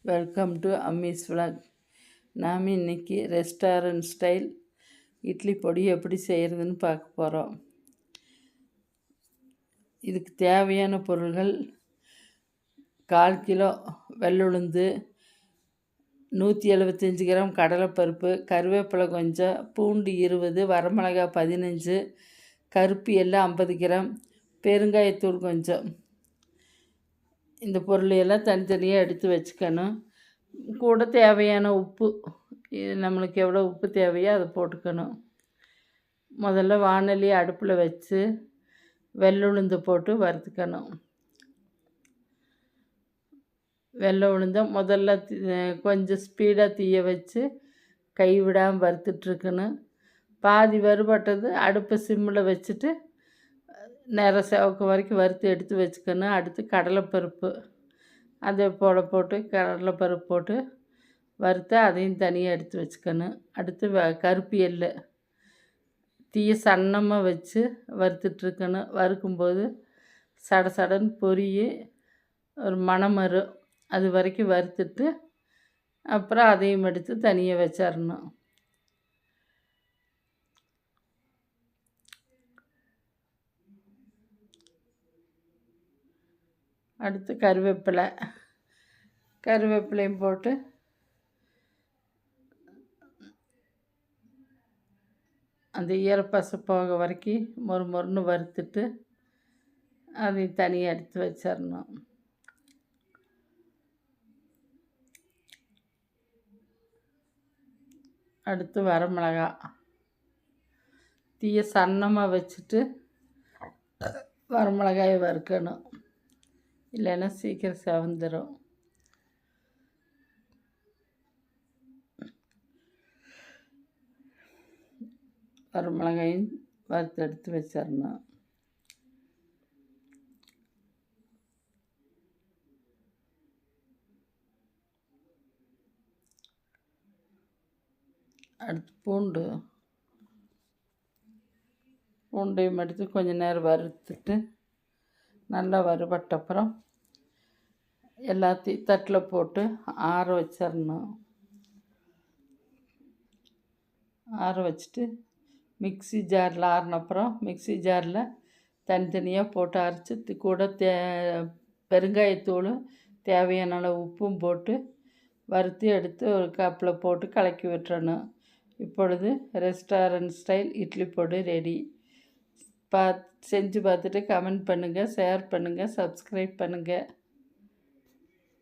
Welcome to அம்மீஸ் vlog. நாம் இன்றைக்கி restaurant style idli பொடி எப்படி செய்கிறதுன்னு பார்க்க போகிறோம். இதுக்கு தேவையான பொருள்கள் 1/4 கிலோ வெள்ளுளுந்து, 175 கிராம் கடலைப்பருப்பு, கருவேப்பிலை கொஞ்சம், பூண்டு 20, வரமிளகாய் 15, கருப்பு எல்லாம் 50 கிராம், பெருங்காயத்தூள் கொஞ்சம். இந்த பொருளையெல்லாம் தனித்தனியாக எடுத்து வச்சுக்கணும். கூட தேவையான உப்பு, நம்மளுக்கு எவ்வளோ உப்பு தேவையோ அதை போட்டுக்கணும். முதல்ல வாணலி அடுப்பில் வச்சு வெள்ளுளுந்து போட்டு வறுத்துக்கணும். வெள்ளை உளுந்தை முதல்ல கொஞ்சம் ஸ்பீடாக தீய வச்சு கைவிடாமல் வறுத்துட்ருக்கணும். பாதி வறுபட்டது அடுப்பை சிம்மில் வச்சுட்டு நேரம் செவக்க வரைக்கும் வறுத்து எடுத்து வச்சுக்கணும். அடுத்து கடலைப்பருப்பு அதை போட்டு கடலைப்பருப்பு போட்டு வறுத்து அதையும் தனியாக எடுத்து வச்சுக்கணும். அடுத்து கருப்பு எள்ளு தீய சன்னமாக வச்சு வறுத்துட்ருக்கணும். வறுக்கும்போது சட சடன்னு பொரிய ஒரு மணம் வரும், அது வரைக்கும் வறுத்துட்டு அப்புறம் அதையும் எடுத்து தனியாக வச்சிடணும். அடுத்து கருவேப்பிலையும் போட்டு அந்த ஈரப்பசை போக வரைக்கும் மொறுன்னு வறுத்துட்டு அதையும் தனியாக எடுத்து வச்சிடணும். அடுத்து வரமிளகாய் தீய சன்னமாக வச்சுட்டு வரமிளகாயை வறுக்கணும், இல்லைன்னா சீக்கிரம் செவந்துடும். வரமிளகாயும் வறுத்து எடுத்து வச்சிடணும். அடுத்து பூண்டையும் எடுத்து கொஞ்சம் நேரம் வறுத்துட்டு நல்லா வறுபட்ட அப்புறம் எல்லாத்தையும் தட்டில் போட்டு ஆற வச்சிடணும். ஆற வச்சுட்டு மிக்ஸி ஜாரில் ஆறினப்புறம் மிக்ஸி ஜாரில் தனித்தனியாக போட்டு அரைச்சி கூட பெருங்காயத்தூளும் தேவையான அளவு உப்பும் போட்டு வறுத்து எடுத்து ஒரு கப்பில் போட்டு கலக்கி விட்டுறணும். இப்பொழுது ரெஸ்டாரண்ட் ஸ்டைல் இட்லி பொடி ரெடி. செஞ்சு பார்த்துட்டு கமெண்ட் பண்ணுங்கள், ஷேர் பண்ணுங்கள், சப்ஸ்கிரைப் பண்ணுங்கள்.